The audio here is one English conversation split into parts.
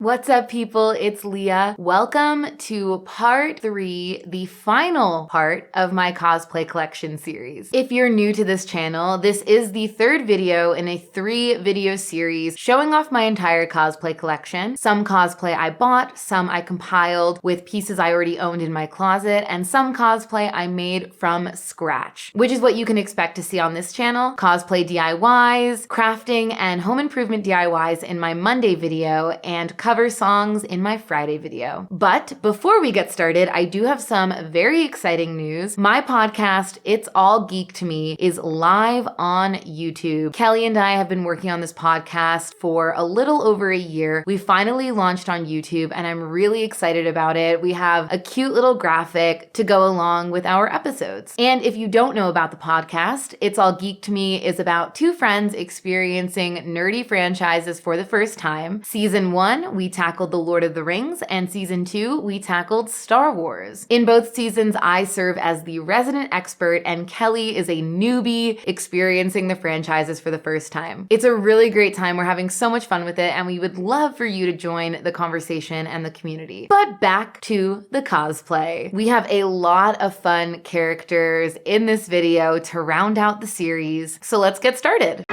What's up, people? It's Leah. Welcome to part 3, the final part of my cosplay collection series. If you're new to this channel, this is the 3rd video in a 3-video series showing off my entire cosplay collection. Some cosplay I bought, some I compiled with pieces I already owned in my closet, and some cosplay I made from scratch, which is what you can expect to see on this channel. Cosplay DIYs, crafting, and home improvement DIYs in my Monday video, and cover songs in my Friday video. But before we get started, I do have some very exciting news. My podcast, It's All Geek to Me, is live on YouTube. Kelly and I have been working on this podcast for a little over a year. We finally launched on YouTube and I'm really excited about it. We have a cute little graphic to go along with our episodes. And if you don't know about the podcast, It's All Geek to Me is about 2 friends experiencing nerdy franchises for the first time. Season 1, we tackled The Lord of the Rings, and Season 2, we tackled Star Wars. In both seasons, I serve as the resident expert, and Kelly is a newbie experiencing the franchises for the first time. It's a really great time. We're having so much fun with it, and we would love for you to join the conversation and the community. But back to the cosplay. We have a lot of fun characters in this video to round out the series, so let's get started.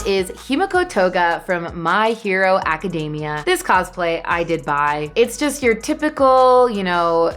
Is Himiko Toga from My Hero Academia. This cosplay I did buy. It's just your typical,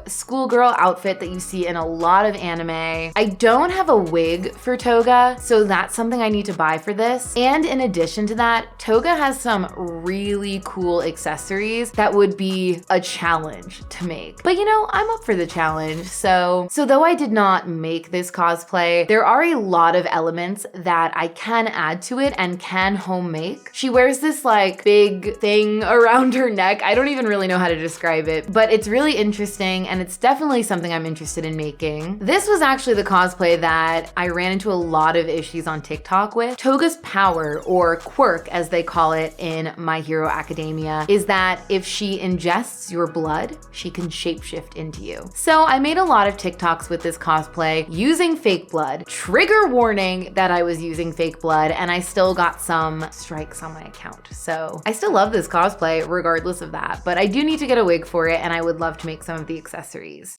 schoolgirl outfit that you see in a lot of anime. I don't have a wig for Toga, so that's something I need to buy for this. And in addition to that, Toga has some really cool accessories that would be a challenge to make. But I'm up for the challenge. So though I did not make this cosplay, there are a lot of elements that I can add to it and can home make. She wears this big thing around her neck. I don't even really know how to describe it, but it's really interesting and it's definitely something I'm interested in making. This was actually the cosplay that I ran into a lot of issues on TikTok with. Toga's power, or quirk as they call it in My Hero Academia, is that if she ingests your blood, she can shapeshift into you. So I made a lot of TikToks with this cosplay using fake blood. Trigger warning that I was using fake blood, and I still got some strikes on my account. So I still love this cosplay regardless of that, but I do need to get a wig for it and I would love to make some of the accessories.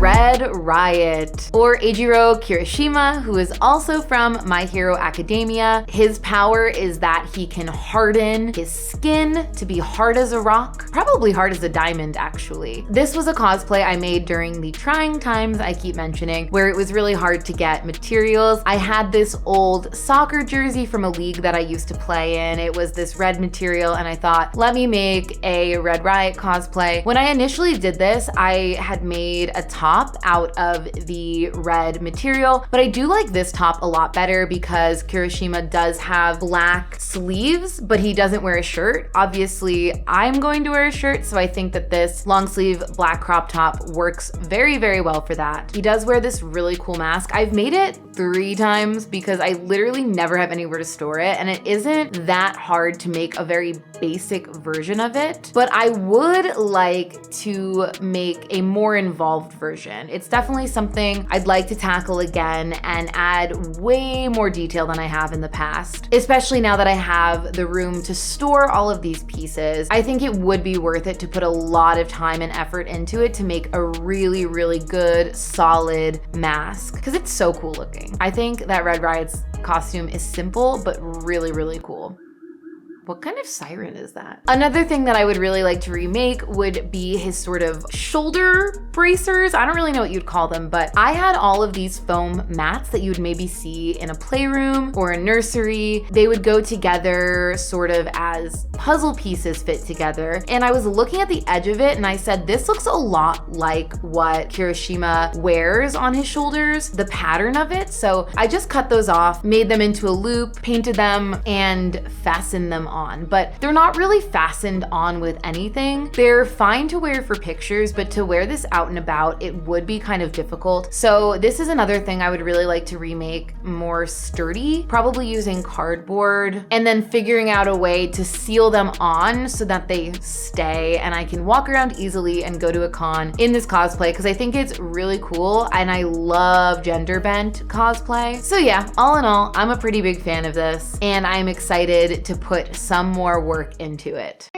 Red Riot, or Eijiro Kirishima, who is also from My Hero Academia. His power is that he can harden his skin to be hard as a rock, probably hard as a diamond actually. This was a cosplay I made during the trying times I keep mentioning, where it was really hard to get materials. I had this old soccer jersey from a league that I used to play in. It was this red material and I thought, let me make a Red Riot cosplay. When I initially did this, I had made a top out of the red material, but I do like this top a lot better because Kirishima does have black sleeves, but he doesn't wear a shirt. Obviously, I'm going to wear a shirt, so I think that this long sleeve black crop top works very, very well for that. He does wear this really cool mask. I've made it 3 times because I literally never have anywhere to store it, and it isn't that hard to make a very basic version of it, but I would like to make a more involved version. It's definitely something I'd like to tackle again and add way more detail than I have in the past, especially now that I have the room to store all of these pieces. I think it would be worth it to put a lot of time and effort into it to make a really, really good, solid mask, because it's so cool looking. I think that Red Riot's costume is simple, but really, really cool. What kind of siren is that? Another thing that I would really like to remake would be his sort of shoulder bracers. I don't really know what you'd call them, but I had all of these foam mats that you would maybe see in a playroom or a nursery. They would go together sort of as puzzle pieces fit together. And I was looking at the edge of it and I said, this looks a lot like what Kirishima wears on his shoulders, the pattern of it. So I just cut those off, made them into a loop, painted them, and fastened them on on, but they're not really fastened on with anything. They're fine to wear for pictures, but to wear this out and about, it would be kind of difficult. So this is another thing I would really like to remake more sturdy, probably using cardboard and then figuring out a way to seal them on so that they stay and I can walk around easily and go to a con in this cosplay, because I think it's really cool and I love gender bent cosplay. So yeah, all in all, I'm a pretty big fan of this and I'm excited to put some more work into it.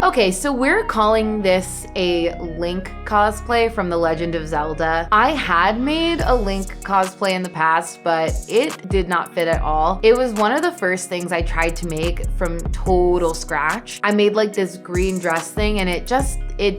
Okay, so we're calling this a Link cosplay from The Legend of Zelda. I had made a Link cosplay in the past, but it did not fit at all. It was one of the first things I tried to make from total scratch. I made like this green dress thing and it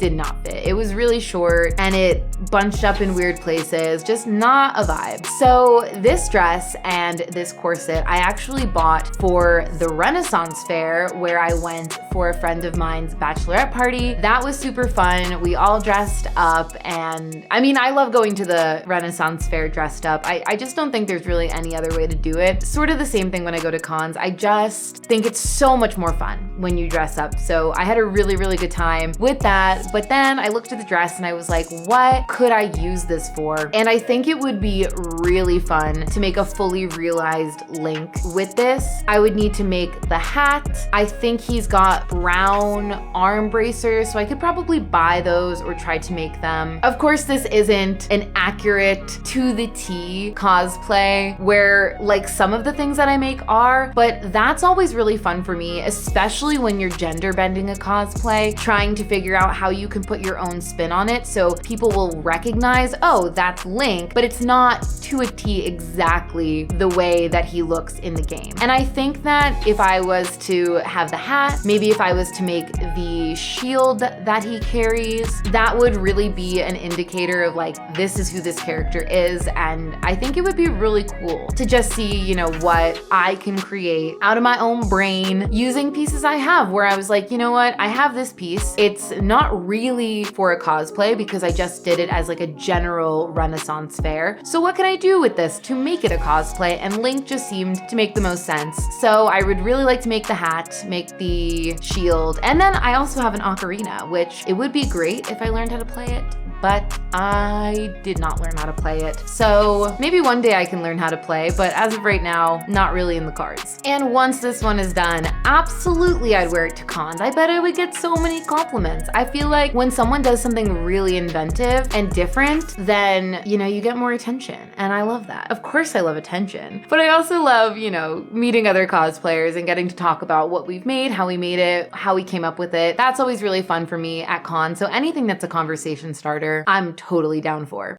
did not fit. It was really short and it bunched up in weird places, just not a vibe. So this dress and this corset I actually bought for the Renaissance Fair where I went for a friend of mine's bachelorette party. That was super fun. We all dressed up and I mean, I love going to the Renaissance Fair dressed up. I just don't think there's really any other way to do it. Sort of the same thing when I go to cons. I just think it's so much more fun when you dress up. So I had a really, really good time with that. But then I looked at the dress and I was like, what could I use this for? And I think it would be really fun to make a fully realized Link with this. I would need to make the hat. I think he's got brown arm bracers, so I could probably buy those or try to make them. Of course, this isn't an accurate to the T cosplay where like some of the things that I make are, but that's always really fun for me, especially when you're gender bending a cosplay, trying to figure out how you can put your own spin on it so people will recognize, oh, that's Link, but it's not to a T exactly the way that he looks in the game. And I think that if I was to have the hat, maybe if I was to make the shield that he carries, that would really be an indicator of like, this is who this character is. And I think it would be really cool to just see, you know, what I can create out of my own brain using pieces I have, where I was like, you know what, I have this piece. It's not really for a cosplay because I just did it as like a general Renaissance fair. So what can I do with this to make it a cosplay? And Link just seemed to make the most sense. So I would really like to make the hat, make the shield, and then I also have an ocarina, which it would be great if I learned how to play it, but I did not learn how to play it. So maybe one day I can learn how to play, but as of right now, not really in the cards. And once this one is done, absolutely I'd wear it to cons. I bet I would get so many compliments. I feel like when someone does something really inventive and different, then, you know, you get more attention. And I love that. Of course I love attention, but I also love, you know, meeting other cosplayers and getting to talk about what we've made, how we made it, how we came up with it. That's always really fun for me at cons. So anything that's a conversation starter, I'm totally down for.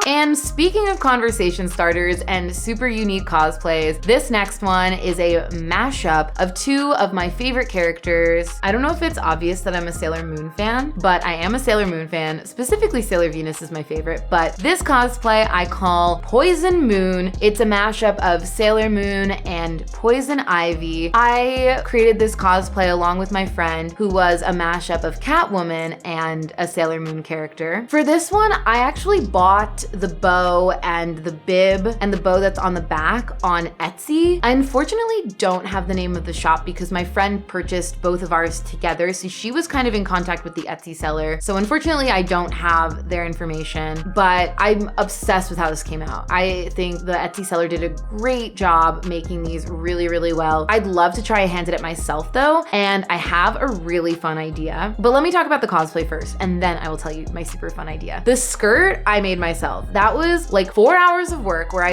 And speaking of conversation starters and super unique cosplays, this next one is a mashup of two of my favorite characters. I don't know if it's obvious that I'm a Sailor Moon fan, but I am a Sailor Moon fan. Specifically, Sailor Venus is my favorite, but this cosplay I call Poison Moon. It's a mashup of Sailor Moon and Poison Ivy. I created this cosplay along with my friend who was a mashup of Catwoman and a Sailor Moon character. For this one, I actually bought the bow and the bib and the bow that's on the back on Etsy. I unfortunately don't have the name of the shop because my friend purchased both of ours together, so she was kind of in contact with the Etsy seller. So unfortunately I don't have their information, but I'm obsessed with how this came out. I think the Etsy seller did a great job making these really, really well. I'd love to try a hand at it myself though, and I have a really fun idea. But let me talk about the cosplay first, and then I will tell you my super fun idea. The skirt I made myself. That was like 4 hours of work where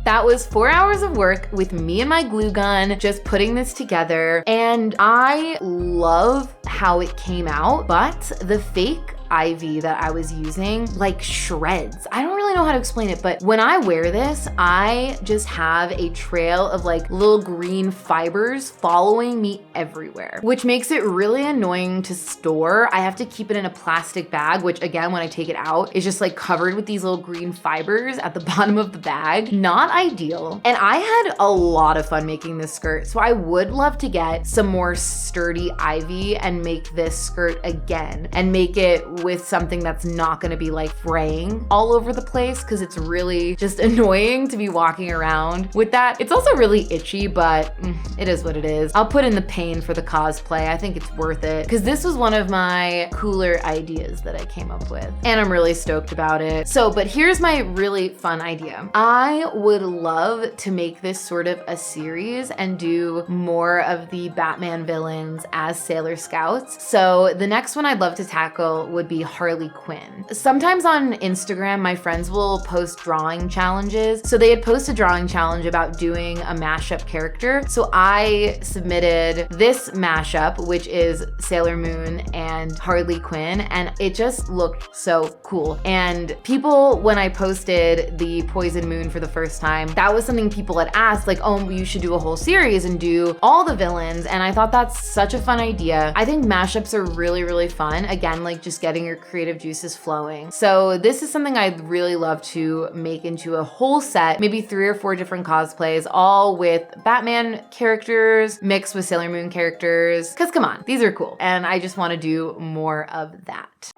That was 4 hours of work with me and my glue gun, just putting this together. And I love how it came out, but the fake ivy that I was using like shreds. I don't really know how to explain it, but when I wear this, I just have a trail of like little green fibers following me everywhere, which makes it really annoying to store. I have to keep it in a plastic bag, which again, when I take it out, is just like covered with these little green fibers at the bottom of the bag. Not ideal. And I had a lot of fun making this skirt, so I would love to get some more sturdy ivy and make this skirt again and make it with something that's not gonna be like fraying all over the place, because it's really just annoying to be walking around with that. It's also really itchy, but it is what it is. I'll put in the pain for the cosplay. I think it's worth it, because this was one of my cooler ideas that I came up with, and I'm really stoked about it. So, but here's my really fun idea. I would love to make this sort of a series and do more of the Batman villains as Sailor Scouts. So the next one I'd love to tackle would be Harley Quinn. Sometimes on Instagram, my friends will post drawing challenges. So they had posted a drawing challenge about doing a mashup character. So I submitted this mashup, which is Sailor Moon and Harley Quinn, and it just looked so cool. And people, when I posted the Poison Moon for the first time, that was something people had asked, like, oh, you should do a whole series and do all the villains. And I thought that's such a fun idea. I think mashups are really, really fun. Again, like just getting your creative juices flowing. So this is something I'd really love to make into a whole set, maybe 3 or 4 different cosplays, all with Batman characters mixed with Sailor Moon characters. Cause come on, these are cool. And I just wanna do more of that.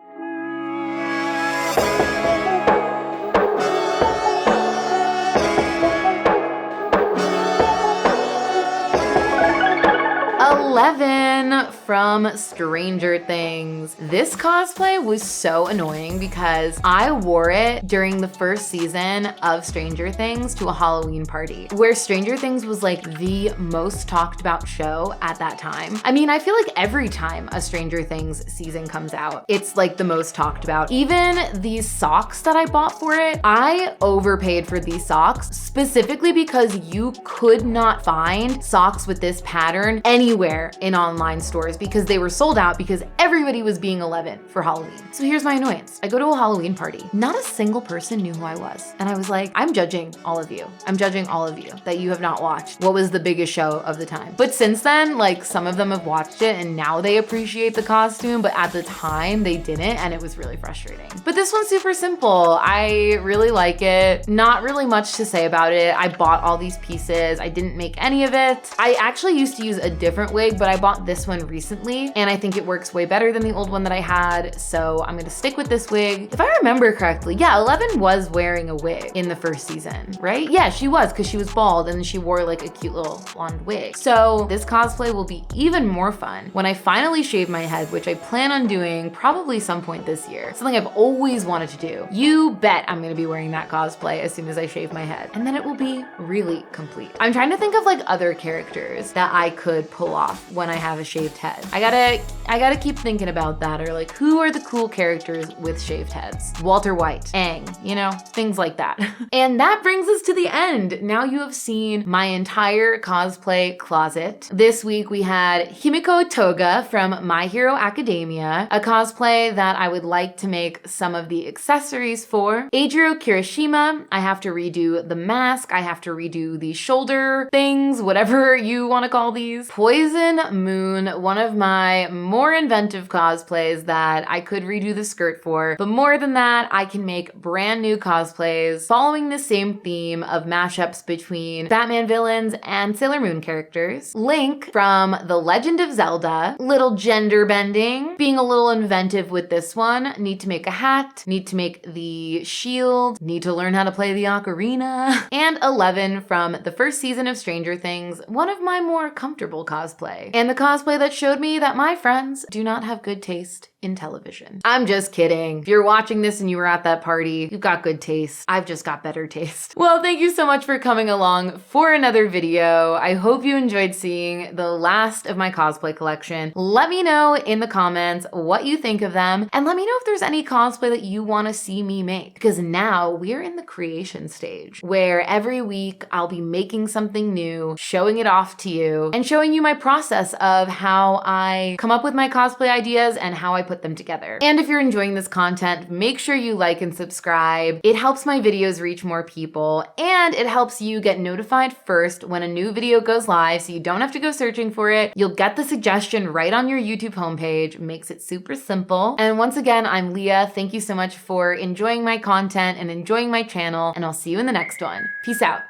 11 from Stranger Things. This cosplay was so annoying because I wore it during the first season of Stranger Things to a Halloween party, where Stranger Things was like the most talked about show at that time. I mean, I feel like every time a Stranger Things season comes out, it's like the most talked about. Even these socks that I bought for it, I overpaid for these socks specifically because you could not find socks with this pattern anywhere in online stores because they were sold out because everybody was being 11 for Halloween. So here's my annoyance. I go to a Halloween party. Not a single person knew who I was. And I was like, I'm judging all of you. I'm judging all of you that you have not watched what was the biggest show of the time. But since then, like some of them have watched it and now they appreciate the costume, but at the time they didn't, and it was really frustrating. But this one's super simple. I really like it. Not really much to say about it. I bought all these pieces. I didn't make any of it. I actually used to use a different wig, but I bought this one recently and I think it works way better than the old one that I had. So I'm gonna stick with this wig. If I remember correctly, yeah, 11 was wearing a wig in the first season, right? Yeah, she was, because she was bald and she wore like a cute little blonde wig. So this cosplay will be even more fun when I finally shave my head, which I plan on doing probably some point this year. Something I've always wanted to do. You bet I'm gonna be wearing that cosplay as soon as I shave my head. And then it will be really complete. I'm trying to think of like other characters that I could pull off when I have a shaved head. I gotta keep thinking about that, or like who are the cool characters with shaved heads? Walter White, Aang, you know, things like that. And that brings us to the end. Now you have seen my entire cosplay closet. This week we had Himiko Toga from My Hero Academia, a cosplay that I would like to make some of the accessories for. Eijiro Kirishima, I have to redo the mask, I have to redo the shoulder things, whatever you want to call these. Poison Moon, one of my more inventive cosplays that I could redo the skirt for, but more than that, I can make brand new cosplays following the same theme of mashups between Batman villains and Sailor Moon characters. Link from The Legend of Zelda, little gender bending, being a little inventive with this one. Need to make a hat, need to make the shield, need to learn how to play the ocarina. And 11 from the first season of Stranger Things, one of my more comfortable cosplay. And the cosplay that showed me that my friends do not have good taste in television. I'm just kidding. If you're watching this and you were at that party, you've got good taste. I've just got better taste. Well, thank you so much for coming along for another video. I hope you enjoyed seeing the last of my cosplay collection. Let me know in the comments what you think of them, and let me know if there's any cosplay that you want to see me make, because now we're in the creation stage where every week I'll be making something new, showing it off to you, and showing you my process of how I come up with my cosplay ideas and how I put them together. And if you're enjoying this content, make sure you like and subscribe. It helps my videos reach more people, and it helps you get notified first when a new video goes live, so you don't have to go searching for it. You'll get the suggestion right on your YouTube homepage. Makes it super simple. And once again, I'm Leah. Thank you so much for enjoying my content and enjoying my channel, and I'll see you in the next one. Peace out.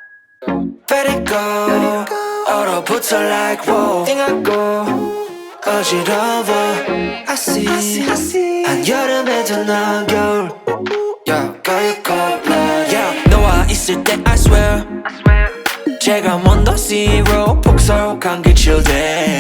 Let it go. 얼어붙어 like whoa. 띵하고 어지러워. I see. 한여름에도 난 겨울. Yeah, 가요고 blood. Yeah, 너와 있을 때 I swear. 제가 먼저 zero 폭설한 그 chill day.